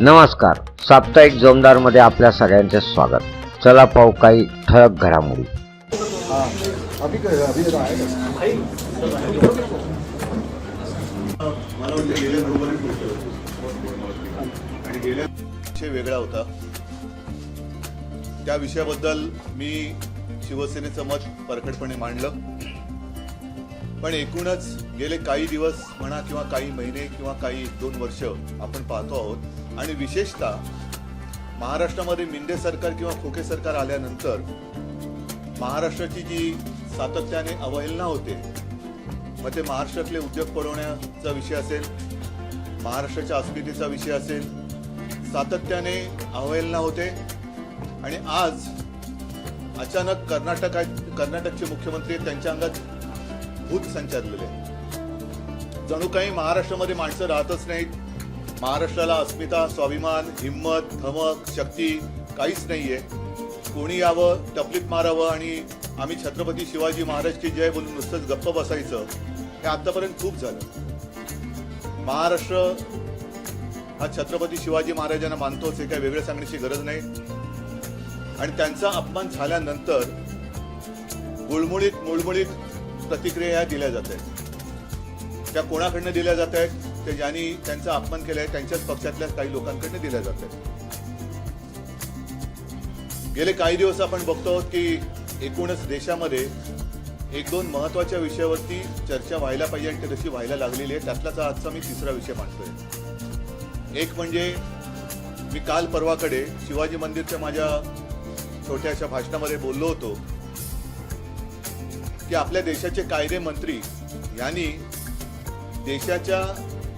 नमस्कार. साप्ताहिक जोमदारमध्ये आपल्या सगळ्यांचे स्वागत. चला पाहू काही ठळक घडामोडी. वेगळा होता त्या विषयाबद्दल मी शिवसेनेचं मत परखडपणे मांडलं. पण एकूणच गेले काही दिवस म्हणा किंवा काही महिने किंवा काही 2 वर्ष आपण पाहतो आहोत आणि विशेषतः महाराष्ट्रामध्ये मिंदे सरकार किंवा खोके सरकार आल्यानंतर महाराष्ट्राची जी सातत्याने अवहेलना होते, मग ते महाराष्ट्रातले उद्योग पळवण्याचा विषय असेल, महाराष्ट्राच्या अस्मितेचा विषय असेल, सातत्याने अवहेलना होते. आणि आज अचानक कर्नाटकचे मुख्यमंत्री त्यांच्या अंगात भूत संचारलेले. जणू काही महाराष्ट्रामध्ये माणसं राहतच नाहीत, महाराष्ट्राला अस्मिता, स्वाभिमान, हिम्मत, धमक, शक्ती काहीच नाहीये. कोणी यावं, टपलीत मारावं आणि आम्ही छत्रपती शिवाजी महाराज की जय बोलून नुसतंच गप्प बसायचं, हे आतापर्यंत खूप झालं. महाराष्ट्र हा छत्रपती शिवाजी महाराजांना मानतोच, हे काही वेगळं सांगण्याची गरज नाही. आणि त्यांचा अपमान झाल्यानंतर मुळमुळीत प्रतिक्रिया दिल्या जात आहेत. त्या कोणाकडनं दिल्या जात आहेत? ते ज्यांनी त्यांचा अपमान केलाय त्यांच्याच पक्षातल्या काही लोकांकडनं दिल्या जात आहेत. गेले काही दिवस आपण बघतो की एकूणच देशामध्ये 1-2 महत्वाच्या विषयावरती चर्चा व्हायला पाहिजे आणि ते तशी व्हायला लागलेली आहे. त्यातलाच आजचा मी तिसरा विषय मांडतोय. एक म्हणजे मी काल परवाकडे शिवाजी मंदिरच्या माझ्या छोट्याशा भाषणामध्ये बोललो होतो की आपल्या देशाचे कायदे मंत्री यांनी देशाच्या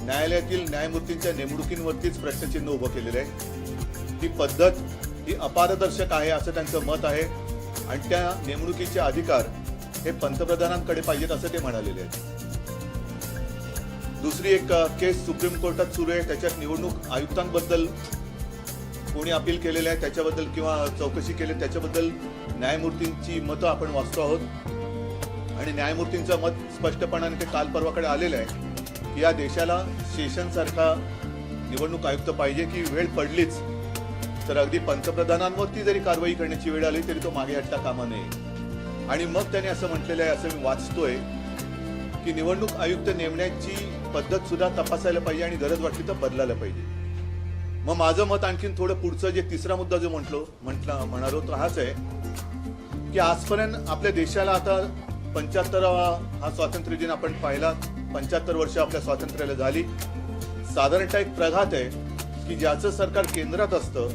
न्यायालयातील न्यायमूर्तींच्या नेमणुकींवरतीच प्रश्नचिन्ह उभं केलेलं आहे. ही पद्धत ही अपारदर्शक आहे असं त्यांचं मत आहे आणि त्या नेमणुकीचे अधिकार हे पंतप्रधानांकडे पाहिजेत असं ते म्हणालेले आहेत. दुसरी एक केस सुप्रीम कोर्टात सुरू आहे, त्याच्यात निवडणूक आयुक्तांबद्दल कोणी अपील केलेलं आहे त्याच्याबद्दल किंवा चौकशी केली त्याच्याबद्दल न्यायमूर्तींची मतं आपण वाचतो आहोत. आणि न्यायमूर्तींचं मत स्पष्टपणाने ते काल परवाकडे आलेलं आहे की या देशाला सेशनसारखा निवडणूक आयुक्त पाहिजे, की वेळ पडलीच तर अगदी पंतप्रधानांवरती जरी कारवाई करण्याची वेळ आली तरी तो मागे हटता कामा नये. आणि मग त्याने असं म्हटलेलं आहे, असं मी वाचतोय की निवडणूक आयुक्त नेमण्याची पद्धत सुद्धा तपासायला पाहिजे आणि गरज वाटली तर बदलायला पाहिजे. मग माझं मत आणखीन थोडं पुढचं जे तिसरा मुद्दा जो म्हणालो तो हाच आहे की आजपर्यंत आपल्या देशाला आता 75वा हा स्वातंत्र्य दिन आपण पाहिला. 75 वर्ष आपल्या स्वातंत्र्याला झाली. साधारणतः एक प्रघात आहे की ज्याचं सरकार केंद्रात असतं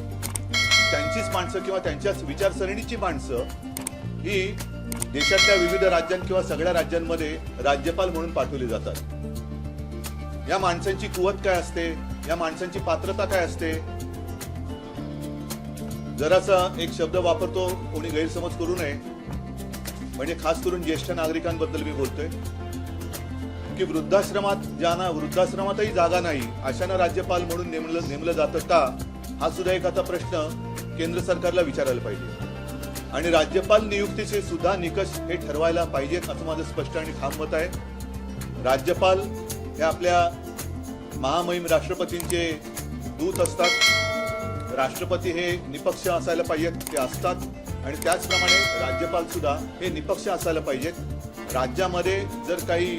त्यांचीच माणसं किंवा त्यांच्याच विचारसरणीची माणसं ही देशातल्या विविध राज्यां किंवा सगळ्या राज्यांमध्ये राज्यपाल म्हणून पाठवली जातात. या माणसांची कुवत काय असते, या माणसांची पात्रता काय असते? जरासा एक शब्द वापरतो, कोणी गैरसमज करू नये, म्हणजे खास करून ज्येष्ठ नागरिकांबद्दल मी बोलतोय की वृद्धाश्रमातही जागा नाही अशांना राज्यपाल म्हणून नेमलं जातं का, हा सुद्धा एक आता प्रश्न केंद्र सरकारला विचारायला पाहिजे. आणि राज्यपाल नियुक्तीचे सुद्धा निकष हे ठरवायला पाहिजेत असं माझं स्पष्ट आणि ठाम मत आहे. राज्यपाल हे आपल्या महामहिम राष्ट्रपतींचे दूत असतात. राष्ट्रपती हे निपक्ष असायला पाहिजेत, ते असतात. आणि त्याचप्रमाणे राज्यपाल सुद्धा हे निपक्ष असायला पाहिजेत. राज्यामध्ये जर काही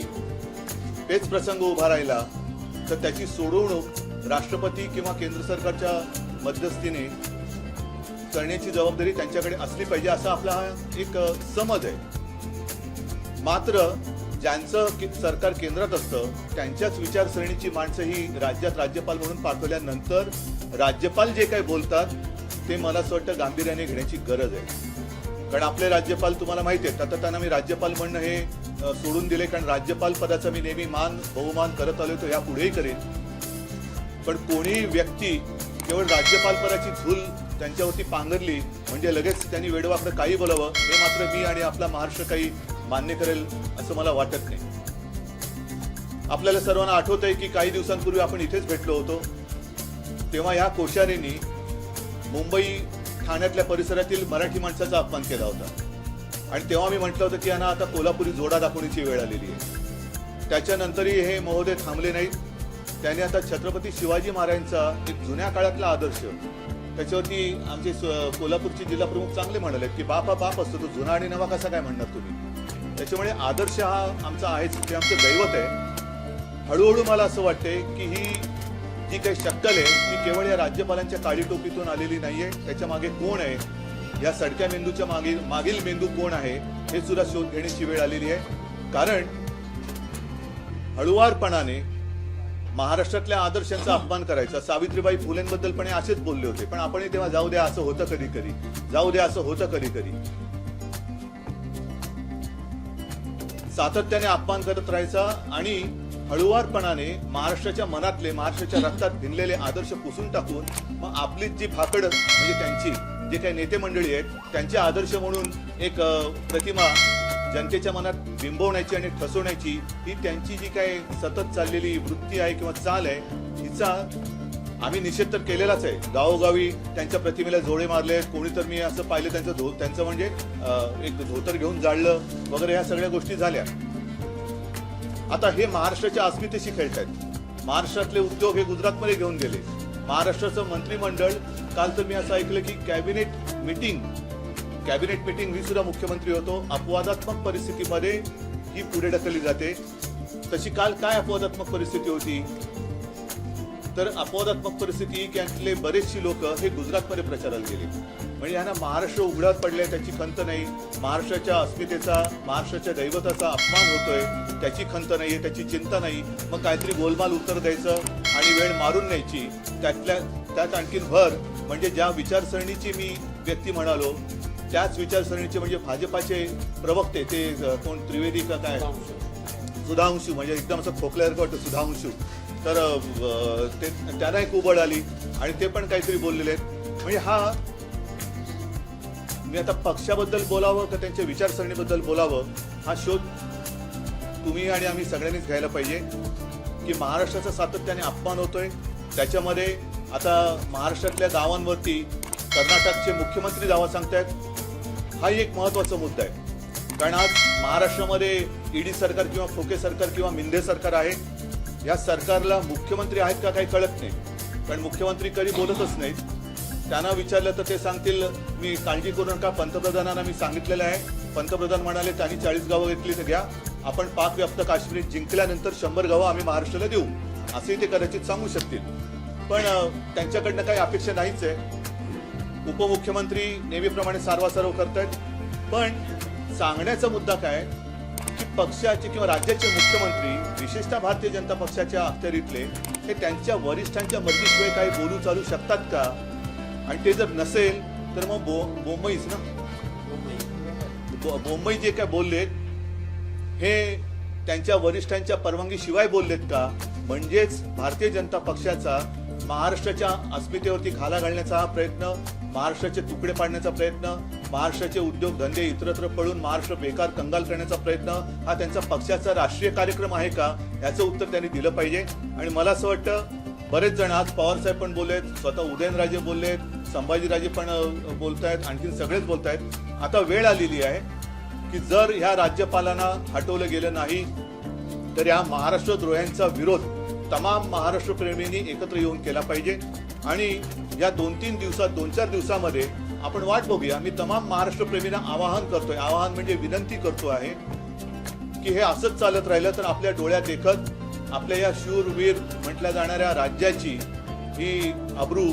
पेच प्रसंग उभा राहिला तर त्याची सोडवणूक राष्ट्रपती किंवा केंद्र सरकारच्या मध्यस्थीने करण्याची जबाबदारी त्यांच्याकडे असली पाहिजे असा आपला हा एक समज आहे. मात्र ज्यांचं सरकार केंद्रात असतं त्यांच्याच विचारसरणीची माणसं ही राज्यात राज्यपाल म्हणून पाठवल्यानंतर राज्यपाल जे काही बोलतात ते मला असं वाटतं गांभीर्याने घेण्याची गरज आहे. कारण आपले राज्यपाल तुम्हाला माहिती आहेत, आता त्यांना मी राज्यपाल म्हणणं हे सोडून दिले, कारण राज्यपाल पदाचा मी नेहमी बहुमान करत आलो, तो यापुढेही करेन. पण कोणी व्यक्ती केवळ राज्यपाल पदाची झूल त्यांच्यावरती पांघरली म्हणजे लगेच त्यांनी वेडवाकडं काही बोलावं, हे मात्र मी आणि आपला महाराष्ट्र काही मान्य करेल असं मला वाटत नाही. आपल्याला सर्वांना आठवत आहे की काही दिवसांपूर्वी आपण इथेच भेटलो होतो, तेव्हा या कोश्यारींनी मुंबई ठाण्यातल्या परिसरातील मराठी माणसाचा अपमान केला होता. आणि तेव्हा मी म्हटलं होतं की यांना आता कोल्हापुरी जोडा दाखवण्याची वेळ आलेली आहे. त्याच्यानंतरही हे महोदय थांबले नाहीत त्याने आता छत्रपती शिवाजी महाराजांचा एक जुन्या काळातला आदर्श त्याच्यावरती आमचे कोल्हापूरचे जिल्हा प्रमुख चांगले म्हणाले की बाप हा बाप असतो, तो जुना आणि नवा कसा काय म्हणणार तुम्ही. त्याच्यामुळे आदर्श हा आमचा आहेच, ते आमचं दैवत आहे. हळूहळू मला असं वाटतंय की ही जी काही शक्कल आहे ती केवळ या राज्यपालांच्या काळी टोपीतून आलेली नाहीये. त्याच्या मागे कोण आहे, या सडक्या मेंदूच्या मागील मेंदू कोण आहे हे सुद्धा शोध घेण्याची वेळ आलेली आहे. कारण हळुवारपणाने महाराष्ट्रातल्या आदर्शांचा अपमान करायचा. सावित्रीबाई फुलेंबद्दल पण असेच बोलले होते, पण आपण तेव्हा जाऊ द्या असं होतं कधी कधी, जाऊ द्या असं होतं कधी कधी. सातत्याने अपमान करत राहायचा आणि हळुवारपणाने महाराष्ट्राच्या मनातले, महाराष्ट्राच्या रक्तात भिनलेले आदर्श पुसून टाकून मग आपलीच जी भाकड म्हणजे त्यांची जे काही नेते मंडळी आहेत त्यांचे आदर्श म्हणून एक प्रतिमा जनतेच्या मनात बिंबवण्याची आणि ठसवण्याची ही त्यांची जी काही सतत चाललेली वृत्ती आहे किंवा चाल आहे हिचा आम्ही निषेध तर केलेलाच आहे. गावोगावी त्यांच्या प्रतिमेला जोडे मारले, कोणी तर मी असं पाहिलं त्यांचं म्हणजे एक धोतर घेऊन जाळलं वगैरे, ह्या सगळ्या गोष्टी झाल्या. आता हे महाराष्ट्राच्या अस्मितेशी खेळतायत. महाराष्ट्रातले उद्योग हे गुजरातमध्ये घेऊन गेले. महाराष्ट्राचं मंत्रिमंडळ, काल तर मी असं ऐकलं की कॅबिनेट मिटिंग ही सुद्धा मुख्यमंत्री होतो. अपवादात्मक परिस्थितीमध्ये ही पुढे ढकलली जाते. तशी काल काय अपवादात्मक परिस्थिती होती, तर अपवादात्मक परिस्थिती की यातले बरेचशी लोक हे गुजरातमध्ये प्रचाराला गेले. म्हणजे यांना महाराष्ट्र उघड्यावर पडले त्याची खंत नाही, महाराष्ट्राच्या अस्मितेचा, महाराष्ट्राच्या दैवताचा अपमान होतोय त्याची खंत नाहीये, त्याची चिंता नाही. मग काहीतरी गोलमाल उत्तर द्यायचं आणि वेळ मारून न्यायची. त्यात आणखीन भर म्हणजे ज्या विचारसरणीची मी व्यक्ती म्हणालो त्याच विचारसरणीचे म्हणजे भाजपाचे प्रवक्ते, ते कोण त्रिवेदी का काय, सुधांशू, म्हणजे एकदम असं खोकल्यासारखं वाटतं सुधांशू, तर ते त्यांना एक उबळ आली आणि ते पण काहीतरी बोललेले आहेत. म्हणजे हा, मी आता पक्षाबद्दल बोलावं का त्यांच्या विचारसरणीबद्दल बोलावं हा शोध तुम्ही आणि आम्ही सगळ्यांनीच घ्यायला पाहिजे. की महाराष्ट्राचा सातत्याने अपमान होतोय, त्याच्यामध्ये आता महाराष्ट्रातल्या गावांवरती कर्नाटकचे मुख्यमंत्री दावा सांगतायत. हा एक महत्वाचा मुद्दा आहे. कारण आज महाराष्ट्रामध्ये ईडी सरकार किंवा फोके सरकार किंवा मिंधे सरकार आहे. या सरकारला मुख्यमंत्री आहेत का काही कळत नाही, कारण मुख्यमंत्री कधी बोलतच नाहीत. त्यांना विचारलं तर ते सांगतील मी काळजी करू नका, पंतप्रधानांना मी सांगितलेलं आहे. पंतप्रधान म्हणाले त्यांनी 40 गावं घेतली तर घ्या, आपण पाक व्याप्त काश्मीर जिंकल्यानंतर 100 गावं आम्ही महाराष्ट्राला देऊ, असेही ते कदाचित सांगू शकतील. पण त्यांच्याकडनं काही अपेक्षा नाहीच आहे. उपमुख्यमंत्री नेहमीप्रमाणे सारवासारव करतायत. पण सांगण्याचा मुद्दा काय की पक्षाचे किंवा राज्याचे मुख्यमंत्री, विशेषतः भारतीय जनता पक्षाच्या अखत्यारीतले, हे त्यांच्या वरिष्ठांच्या मर्जीशिवाय काही बोलू चालू शकतात का? आणि ते जर नसेल तर मग बोंबईच ना, बोंबई जे काय बोललेत हे त्यांच्या वरिष्ठांच्या परवानगीशिवाय बोललेत का? म्हणजेच भारतीय जनता पक्षाचा महाराष्ट्राच्या अस्मितेवरती घाला घालण्याचा हा प्रयत्न, महाराष्ट्राचे तुकडे पाडण्याचा प्रयत्न, महाराष्ट्राचे उद्योगधंदे इतरत्र पळून महाराष्ट्र बेकार कंगाल करण्याचा प्रयत्न हा त्यांचा पक्षाचा राष्ट्रीय कार्यक्रम आहे का? याचं उत्तर त्यांनी दिलं पाहिजे. आणि मला असं वाटतं बरेच जण, आज पवारसाहेब पण बोललेत, स्वतः उदयनराजे बोललेत, संभाजीराजे पण बोलतायत, आणखीन सगळेच बोलतायत. आता वेळ आलेली आहे की जर ह्या राज्यपालांना हटवलं गेलं नाही तर या महाराष्ट्रद्रोह्यांचा विरोध तमाम महाराष्ट्र प्रेमींनी एकत्र येऊन केला पाहिजे. आणि या 2-4 दिवसामध्ये आपण वाट बघूया. मी तमाम महाराष्ट्र प्रेमींना आवाहन म्हणजे विनंती करतो आहे की हे असंच चालत राहिलं तर आपल्या डोळ्यात देखत आपल्या या शूरवीर म्हटल्या जाणाऱ्या राज्याची ही अब्रू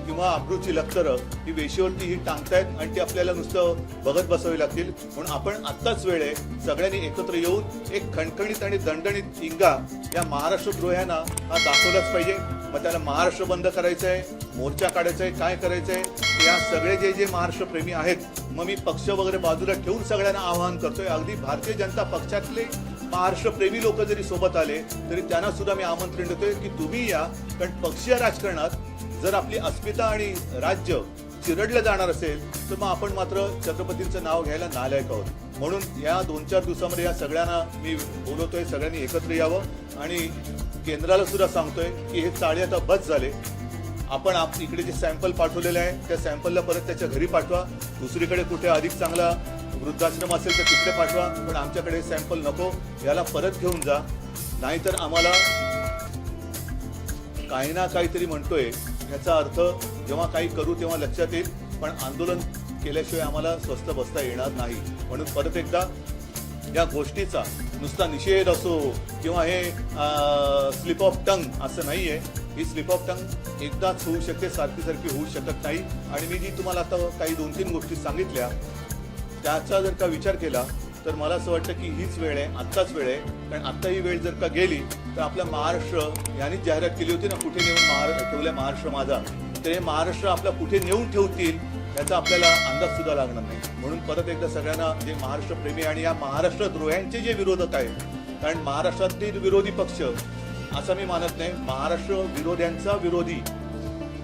किंवा अब्रूची लक्तरं ही वेशीवरती ही टांगतायत आणि ती आपल्याला नुसतं बघत बसावी लागतील. म्हणून आपण आत्ताच वेळ आहे सगळ्यांनी एकत्र येऊन एक खणखणीत आणि दणदणीत इंगा या महाराष्ट्रद्रोह्यांना हा दाखवलाच पाहिजे. मग त्याला महाराष्ट्र बंद करायचं आहे, मोर्चा काढायचा आहे, काय करायचं आहे, या सगळे जे महाराष्ट्र प्रेमी आहेत, मग मी पक्ष वगैरे बाजूला ठेवून सगळ्यांना आवाहन करतोय. अगदी भारतीय जनता पक्षातले महाराष्ट्र प्रेमी लोक जरी सोबत आले तरी त्यांना सुद्धा मी आमंत्रण देतोय की तुम्ही या. कारण पक्षीय राजकारणात जर आपली अस्मिता आणि राज्य चिरडलं जाणार असेल तर मग आपण मात्र छत्रपतींचं नाव घ्यायला नालायक आहोत. म्हणून या 2-4 दिवसामध्ये या सगळ्यांना मी बोलवतोय, सगळ्यांनी एकत्र यावं आणि केंद्राला सुद्धा सांगतोय की हे चाळे आता बस झाले. आपण इकडे जे सॅम्पल पाठवलेले आहे त्या सॅम्पलला परत त्याच्या घरी पाठवा. दुसरीकडे कुठे अधिक चांगला वृद्धाश्रम असेल तर तिकडे पाठवा, पण आमच्याकडे सॅम्पल नको, याला परत घेऊन जा. नाहीतर आम्हाला काही ना काहीतरी म्हणतोय याचा अर्थ जेव्हा काही करू तेव्हा लक्षात येईल, पण आंदोलन केल्याशिवाय आम्हाला स्वस्थ बसता येणार नाही. म्हणून परत एकदा या गोष्टीचा नुसता निषेध असो किंवा हे स्लिप ऑफ टंग असं नाही आहे. ही स्लिप ऑफ टंग एकदाच होऊ शकते, सारखी सारखी होऊ शकत नाही. आणि मी जी तुम्हाला आता काही 2-3 गोष्टी सांगितल्या त्याचा जर का विचार केला तर मला असं वाटतं की हीच वेळ आहे, आत्ताच वेळ आहे. कारण आत्ता ही वेळ जर का गेली तर आपला महाराष्ट्र यांनीच जाहिरात केली होती ना, कुठे नेऊन ठेवलं महाराष्ट्र माझा, तर हे महाराष्ट्र आपला कुठे नेऊन ठेवतील याचा आपल्याला अंदाज सुद्धा लागणार नाही. म्हणून परत एकदा सगळ्यांना जे महाराष्ट्र प्रेमी आणि या महाराष्ट्र द्रोह्यांचे जे विरोधक आहेत, कारण महाराष्ट्रातील विरोधी पक्ष असं मी मानत नाही, महाराष्ट्र विरोध्यांचा विरोधी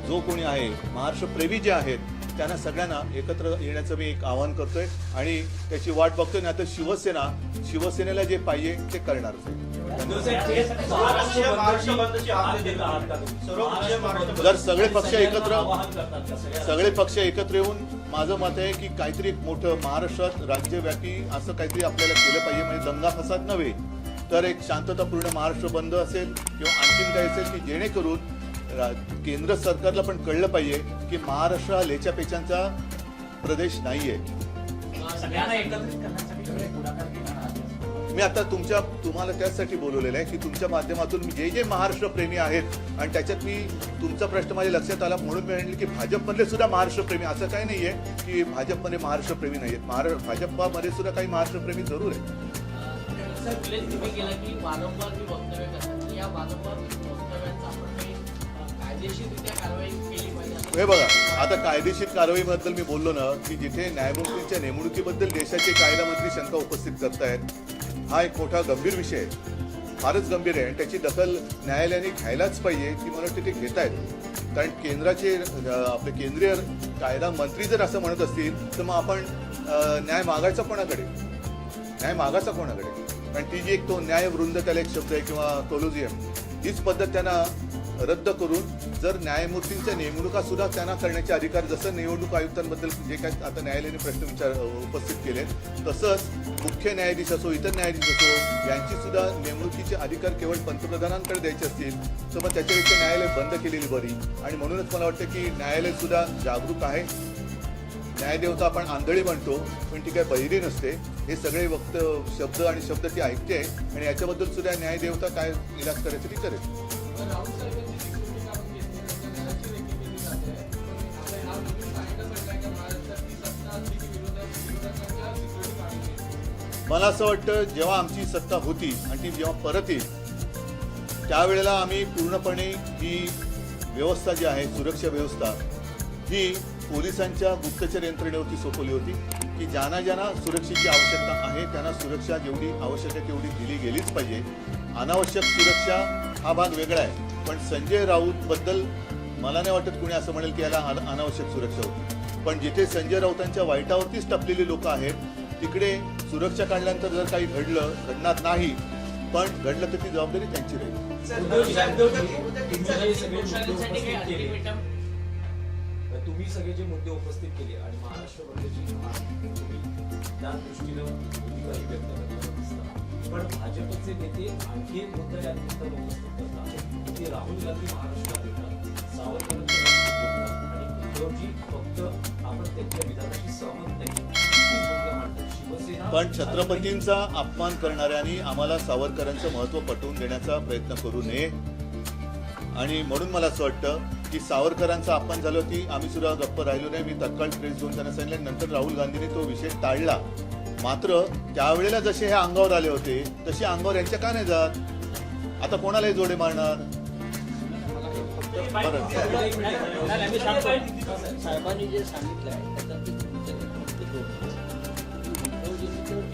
जो कोणी आहे, महाराष्ट्र प्रेमी जे आहेत त्यांना सगळ्यांना एकत्र येण्याचं मी एक आवाहन करतोय आणि त्याची वाट बघतोय. नाही तर शिवसेनेला जे पाहिजे ते करणारच आहे. जर सगळे पक्ष एकत्र येऊन माझं मत आहे की काहीतरी एक मोठं महाराष्ट्रात राज्यव्यापी असं काहीतरी आपल्याला केलं पाहिजे. म्हणजे दंगा फसाद नव्हे तर एक शांततापूर्ण महाराष्ट्र बंद असेल किंवा आणखीन काही असेल की जेणेकरून केंद्र सरकारला पण कळलं पाहिजे की महाराष्ट्र हा लेच्यापेचांचा प्रदेश नाहीये. मी आता तुम्हाला त्याचसाठी बोलवलेलं आहे की तुमच्या माध्यमातून जे जे महाराष्ट्र प्रेमी आहेत आणि त्याच्यात मी तुमचा प्रश्न माझ्या लक्षात आला म्हणून मी म्हणले की भाजपमधले सुद्धा महाराष्ट्र प्रेमी, असं काही नाहीये की भाजपमध्ये महाराष्ट्र प्रेमी नाही आहेत. भाजपमध्ये सुद्धा काही महाराष्ट्र प्रेमी जरूर आहेत. हे बघा, आता कायदेशीर कारवाईबद्दल मी बोललो ना की जिथे न्यायमूर्तींच्या नेमणुकीबद्दल देशाचे कायदा मंत्री शंका उपस्थित करतायत, हा एक मोठा गंभीर विषय आहे, फारच गंभीर आहे आणि त्याची दखल न्यायालयाने घ्यायलाच पाहिजे की मला वाटतं ते घेत आहेत. कारण केंद्राचे आपले केंद्रीय कायदा मंत्री जर असं म्हणत असतील तर मग आपण न्याय मागायचा कोणाकडे? कारण ती जी एक तो न्यायवृंद त्याला एक शब्द आहे किंवा कोलोजियम, हीच पद्धत त्यांना रद्द करून जर न्यायमूर्तींच्या नेमणुका सुद्धा त्यांना करण्याचे अधिकार, जसं निवडणूक आयुक्तांबद्दल जे काही आता न्यायालयाने प्रश्न उपस्थित केले, तसंच मुख्य न्यायाधीश असो इतर न्यायाधीश असो यांची सुद्धा नेमणुकीचे अधिकार केवळ पंतप्रधानांकडे द्यायचे असतील तर मग त्याच्यापेक्षा न्यायालय बंद केलेली बरी. आणि म्हणूनच मला वाटतं की न्यायालय सुद्धा जागरूक आहे. न्यायदेवता आपण आंधळी म्हणतो पण ती काय बहिरी नसते. हे सगळे शब्द आणि शब्द ती ऐकते आणि याच्याबद्दल सुद्धा न्यायदेवता काय इलाज करायचं ती करेल. मला असं वाटतं जेव्हा आमची सत्ता होती आणि ती जेव्हा परत येईल त्यावेळेला आम्ही पूर्णपणे ही व्यवस्था जी आहे, सुरक्षा व्यवस्था, ही पोलिसांच्या गुप्तचर यंत्रणेवरती सोपवली होती की ज्यांना सुरक्षेची आवश्यकता आहे त्यांना सुरक्षा जेवढी आवश्यक आहे तेवढी दिली गेलीच पाहिजे. अनावश्यक सुरक्षा हा भाग वेगळा आहे, पण संजय राऊतबद्दल मला नाही वाटत कुणी असं म्हणेल की याला अनावश्यक सुरक्षा होती. पण जिथे संजय राऊतांच्या वाईटावरतीच टपलेली लोक आहेत तिकडे सुरक्षा काढल्यानंतर जर काही घडणार नाही, पण घडलं तर ती जबाबदारी त्यांची राहील. तुम्ही सगळे जे मुद्दे उपस्थित केले आणि महाराष्ट्रामध्ये त्या दृष्टीनं भूमिकाही व्यक्त करताना दिसतात, पण भाजपचे नेते आणखी एक मुद्दा या निमित्तानं उपस्थित करतात की राहुल गांधी महाराष्ट्रात येतात, सावरकरांच्या बोलतात आणि उद्धवजी फक्त आपण त्यांच्या विधानाशी सहमत नाही शिवसेना. पण छत्रपतींचा अपमान करणाऱ्यांनी आम्हाला सावरकरांचं महत्त्व पटवून देण्याचा प्रयत्न करू नये. आणि म्हणून मला असं वाटतं की सावरकरांचा अपमान झालं की आम्ही सुद्धा गप्प राहिलो नाही. मी तत्काळ प्रेस घेऊन त्यांना सांगितलं, नंतर राहुल गांधींनी तो विषय टाळला. मात्र त्यावेळेला जसे हे अंगावर आले होते तसे अंगावर यांच्या का नाही जात? आता कोणालाही जोडे मारणार? साहेबांनी जे सांगितलं आहे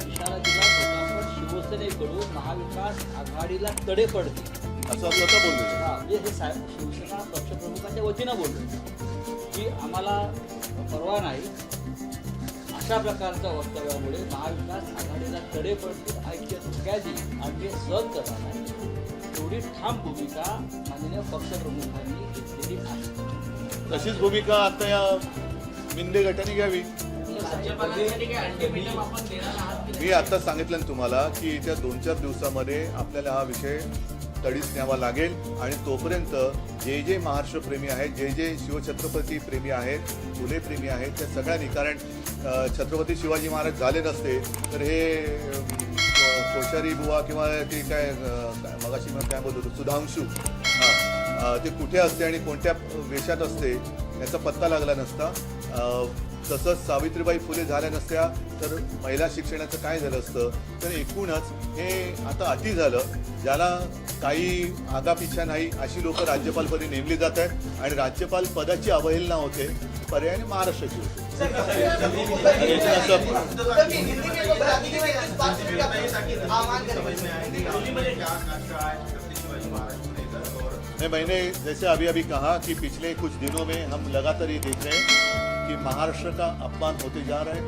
इशारा दिला होता, पण शिवसेनेकडून महाविकास आघाडीला तडे पडतील असं स्वतः बोलले. म्हणजे हे साहेब शिवसेना पक्षप्रमुखांच्या वतीनं बोलले की आम्हाला परवा नाही, अशा प्रकारच्या वक्तव्यामुळे महाविकास आघाडीला तडे पडतील, ऐक्य धोक्यात येईल आणि सहन करणार नाही. एवढी ठाम भूमिका माननीय पक्षप्रमुखांनी घेतलेली आहे. तशीच भूमिका आता या मिंदे गटाने घ्यावी. मी आता सांगितलं ना तुम्हाला की येत्या 2-4 दिवसामध्ये आपल्याला हा विषय तडीस न्यावा लागेल आणि तोपर्यंत जे महाराष्ट्रप्रेमी आहेत, जे शिवछत्रपती प्रेमी आहेत, फुले प्रेमी आहेत, त्या सगळ्यांनी, कारण छत्रपती शिवाजी महाराज झाले नसते तर हे कोश्यारी बुवा किंवा ते काय मगाशी मी काय बोलत होतो सुधांशू, ते कुठे असते आणि कोणत्या वेशात असते याचा पत्ता लागला नसता. तसंच सावित्रीबाई फुले झाल्या नसत्या तर महिला शिक्षणाचं काय झालं असतं. तर एकूणच हे आता अति झालं. ज्याला काही आगापिछा नाही अशी लोक राज्यपालपदी नेमली जात आहेत आणि राज्यपाल पदाची अवहेलना होते, पर्यायाने महाराष्ट्राची होते. मैंने जैसे अभी अभी कहा कि पिछले कुछ दिनों में हम लगातार ये देख रहे हैं कि महाराष्ट्र का अपमान होते जा रहा है.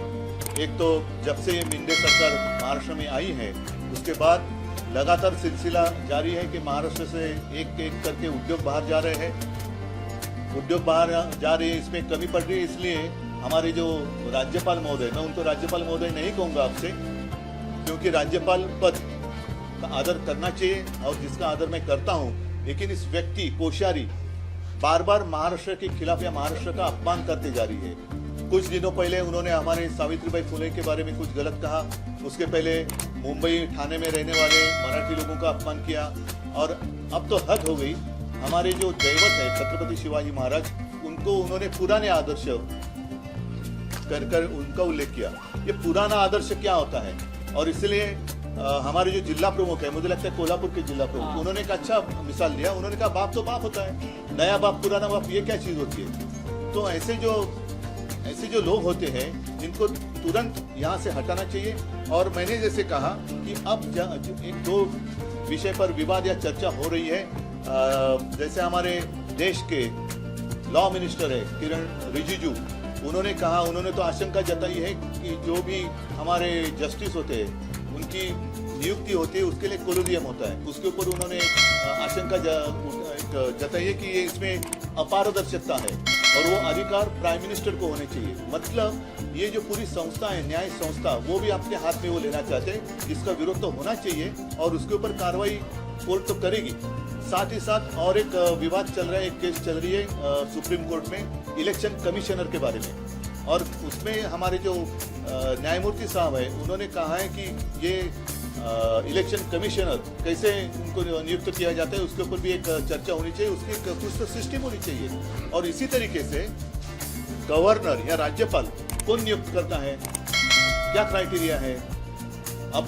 एक तो जब से ये मिंदे सरकार महाराष्ट्र में आई है उसके बाद लगातार सिलसिला जारी है कि महाराष्ट्र से एक एक करके उद्योग बाहर जा रहे हैं. उद्योग बाहर जा रहे हैं, इसमें कमी पड़ रही है. इसलिए हमारे जो राज्यपाल महोदय, मैं उनको राज्यपाल महोदय नहीं कहूँगा आपसे, क्योंकि राज्यपाल पद का आदर करना चाहिए और जिसका आदर मैं करता हूँ, लेकिन इस व्यक्ति कोश्यारी बार बार महाराष्ट्र के खिलाफ या महाराष्ट्र का अपमान करते जा रही है. कुछ दिनों पहले उन्होंने हमारे सावित्रीबाई फुले के बारे में कुछ गलत कहा. उसके पहले मुंबई ठाणे में रहने वाले मराठी लोगों का अपमान किया. और अब तो हद हो गई. हमारे जो दैवत है छत्रपति शिवाजी महाराज, उनको उन्होंने पुराने आदर्श कर उनका उल्लेख किया. ये पुराना आदर्श क्या होता है? और इसलिए हमारे जो जिला प्रमुख है, मुझे लगता है कोल्हापुर के जिला प्रमुख, उन्होंने एक अच्छा मिसाल दिया. उन्होंने कहा बाप तो बाप होता है, नया बाप पुराना बाप ये क्या चीज़ होती है? तो ऐसे जो लोग होते हैं इनको तुरंत यहाँ से हटाना चाहिए. और मैंने जैसे कहा कि अब एक दो विषय पर विवाद या चर्चा हो रही है. जैसे हमारे देश के लॉ मिनिस्टर है किरण रिजिजू, उन्होंने तो आशंका जताई है कि जो भी हमारे जस्टिस होते हैं उनकी नियुक्ति होती है उसके लिए कोलोजियम होता है. उसके ऊपर उन्होंने आशंका जताई है कि ये इसमें अपारदर्शिता है और वो अधिकार प्राइम मिनिस्टर को होने चाहिए. मतलब ये जो पूरी संस्था है, न्याय संस्था, वो भी अपने हाथ में वो लेना चाहते हैं. इसका विरोध तो होना चाहिए और उसके ऊपर कार्रवाई कोर्ट तो करेगी. साथ ही साथ और एक विवाद चल रहा है, एक केस चल रही है सुप्रीम कोर्ट में इलेक्शन कमिश्नर के बारे में. और उसमें हमारे जो न्यायमूर्ति साहब है उन्होंने कहा है कि ये इलेक्शन कमिश्नर कैसे उनको नियुक्त किया जाता है उसके ऊपर भी एक चर्चा होनी चाहिए. उसकी कुछ तो सिस्टम होनी चाहिए. और इसी तरीके से गवर्नर या राज्यपाल कौन नियुक्त करता है, क्या क्राइटेरिया है? अब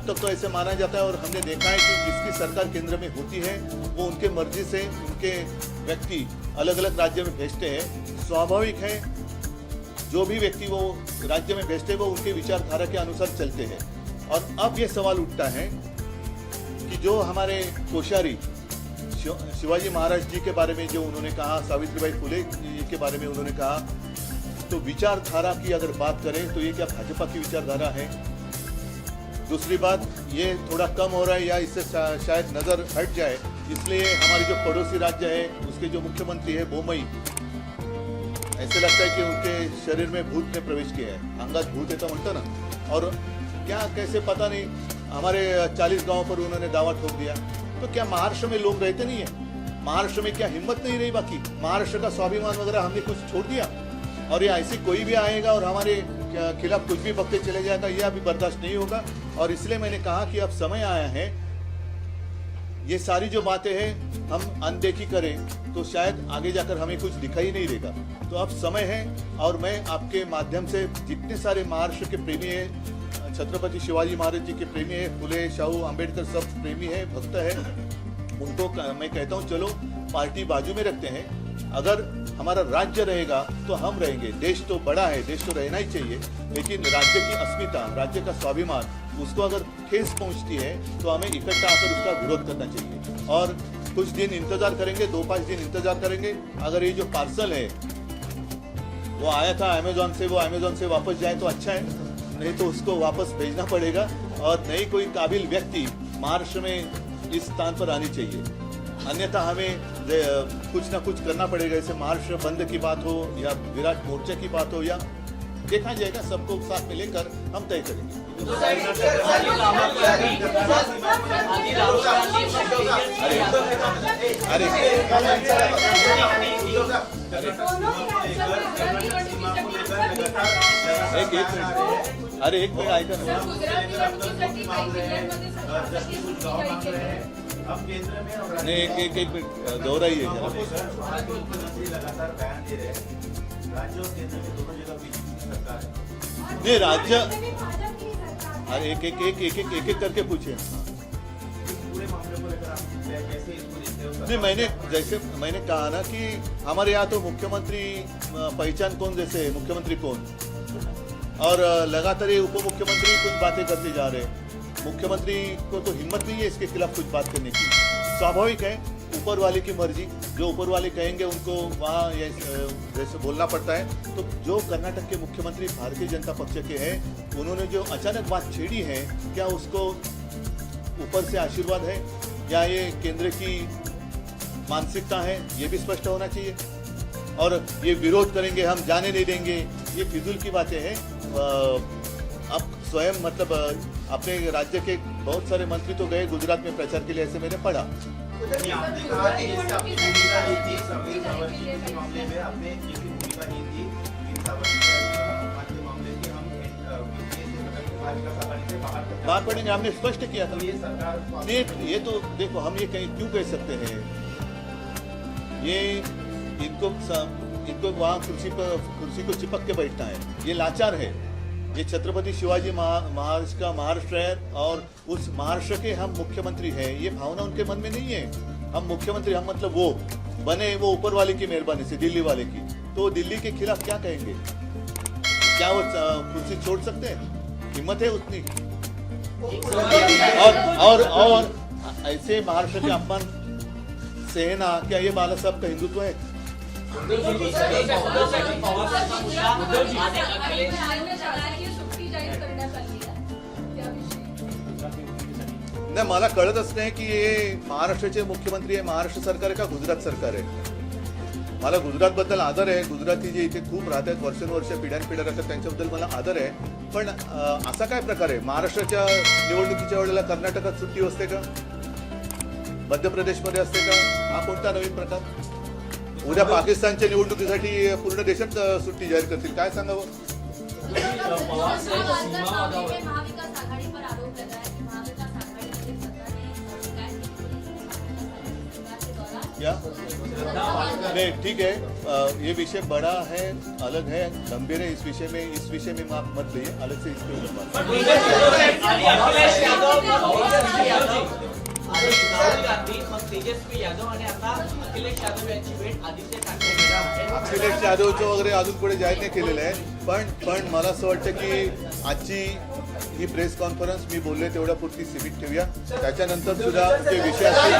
तक तो ऐसे माना जाता है और हमने देखा है कि जिसकी सरकार केंद्र में होती है वो उनके मर्जी से उनके व्यक्ति अलग अलग राज्य में भेजते हैं. स्वाभाविक है, जो भी व्यक्ति वो राज्य में भेजते हैं वो उनके विचारधारा के अनुसार चलते हैं. और अब ये सवाल उठता है कि जो हमारे कोश्यारी शिवाजी महाराज जी के बारे में जो उन्होंने कहा, सावित्रीबाई फुले के बारे में उन्होंने कहा, तो विचारधारा की अगर बात करें तो ये क्या भाजपा की विचारधारा है? दूसरी बात, ये थोड़ा कम हो रहा है या इससे शायद नज़र हट जाए, इसलिए हमारे जो पड़ोसी राज्य है उसके जो मुख्यमंत्री है बोमई, ऐसे लगता है कि उनके शरीर में भूत ने प्रवेश किया है. अंगात भूत है तो म्हणतो ना. और क्या कैसे पता नहीं, हमारे 40 गांव पर उन्होंने दावा ठोक दिया. तो क्या महाराष्ट्र में लोग रहते नहीं है? महाराष्ट्र में क्या हिम्मत नहीं रही? बाकी महाराष्ट्र का स्वाभिमान वगैरह हमने कुछ छोड़ दिया? और ये ऐसे कोई भी आएगा और हमारे खिलाफ कुछ भी बकते चले जाएगा, ये अभी बर्दाश्त नहीं होगा. और इसलिए मैंने कहा कि अब समय आया है, ये सारी जो बातें हैं हम अनदेखी करें तो शायद आगे जाकर हमें कुछ दिखाई नहीं देगा. तो अब समय है और मैं आपके माध्यम से जितने सारे महाराष्ट्र के प्रेमी हैं, छत्रपति शिवाजी महाराज जी के प्रेमी हैं, फुले, शाहू, अंबेडकर सब प्रेमी हैं, भक्त हैं, उनको मैं कहता हूँ चलो पार्टी बाजू में रखते हैं. अगर हमारा राज्य रहेगा तो हम रहेंगे. देश तो बड़ा है, देश तो रहना ही चाहिए, लेकिन राज्य की अस्मिता, राज्य का स्वाभिमान, उसको अगर ठेस पहुंचती है तो हमें इकट्ठा आकर उसका विरोध करना चाहिए. और कुछ दिन इंतजार करेंगे, 2-5 दिन इंतजार करेंगे. अगर ये जो पार्सल है वो आया था अमेजोन से, वो अमेजोन से वापस जाए तो अच्छा है, नहीं तो उसको वापस भेजना पड़ेगा. और नई कोई काबिल व्यक्ति महाराष्ट्र में इस स्थान पर आनी चाहिए. अन्यथा हमें कुछ ना कुछ करना पड़ेगा. जैसे महाराष्ट्र बंद की बात हो या विराट मोर्चा की बात हो या देखा जाएगा, सबको साथ में लेकर हम तय करेंगे। अरे एक मिनिट, अरे एक मिनिट ऐका ना, नहीं एक मिनिट दोहराइए जरा। नहीं राज्य, अरे एक करके पूछिए। नहीं मैंने कहा ना कि हमारे यहाँ तो मुख्यमंत्री पहचान कौन जैसे है, मुख्यमंत्री कौन, और लगातार ये उप मुख्यमंत्री कुछ बातें करते जा रहे हैं। मुख्यमंत्री को तो हिम्मत नहीं है इसके खिलाफ कुछ बात करने की। स्वाभाविक है, ऊपर वाले की मर्जी, जो ऊपर वाले कहेंगे उनको वहाँ जैसे बोलना पड़ता है। तो जो कर्नाटक के मुख्यमंत्री भारतीय जनता पक्ष के हैं, उन्होंने जो अचानक बात छेड़ी है, क्या उसको ऊपर से आशीर्वाद है या ये केंद्र की मानसिकता है, ये भी स्पष्ट होना चाहिए। और ये विरोध करेंगे, हम जाने नहीं देंगे, ये फिजूल की बातें हैं। अब स्वयं मतलब अपने राज्य के बहुत सारे मंत्री तो गए गुजरात में प्रचार के लिए, ऐसे मैंने पढ़ा। आपने कहा कि इससे आपकी भूमिका नहीं थी, समीर सावंत के मामले में आपने ये भी भूमिका नहीं थी, इन सावंत के मामले में हम भाजपा से बाहर पड़ेंगे, हमने स्पष्ट किया था। ये सरकार नहीं, ये तो देखो, हम ये क्यों कह सकते हैं, ये इनको वहाँ कुर्सी को चिपक के बैठना है, ये लाचार है। ये छत्रपति शिवाजी महाराज का महाराष्ट्र है और उस महाराष्ट्र के हम मुख्यमंत्री हैं, ये भावना उनके मन में नहीं है। हम मुख्यमंत्री, हम मतलब वो बने वो ऊपर वाले की मेहरबानी से, दिल्ली वाले की। तो दिल्ली के खिलाफ क्या कहेंगे? क्या वो कुर्सी छोड़ सकते हैं? हिम्मत है उतनी? और ऐसे महाराष्ट्र के अपमान सहना, क्या ये बाला साहब का हिंदुत्व है? नाही, मला कळतच नाही की हे महाराष्ट्राचे मुख्यमंत्री आहे, महाराष्ट्र सरकार आहे का गुजरात सरकार आहे. मला गुजरातबद्दल आदर आहे. गुजराती जे इथे खूप राहतात, वर्षानुवर्ष पिढ्यानपिढ्या राहतात, त्यांच्याबद्दल मला आदर आहे. पण असा काय प्रकार आहे? महाराष्ट्राच्या निवडणुकीच्या वेळेला कर्नाटकात सुट्टी असते का? मध्य प्रदेशमध्ये असते का? हा कोणता नवीन प्रकार? उद्या पाकिस्तानच्या निवडणुकीसाठी पूर्ण देशात सुट्टी जाहीर करतील, काय सांगावं? क्या नहीं, ठीक है, ये विषय बड़ा है, अलग है, गंभीर है. इस विषय में आप मत लिए, अलग से इसके ऊपर बात. राहुल गांधी, मग तेजस्वी यादव आणि आता अखिलेश यादव यांची भेट आदित्य ठाकरे. अखिलेश यादवचं वगैरे अजून पुढे जाहीर नाही केलेलं आहे. पण मला असं वाटतं की आजची ही प्रेस कॉन्फरन्स मी बोलले तेवढ्या पुरती सीमित ठेवूया. त्याच्यानंतर सुद्धा ते विषय असतील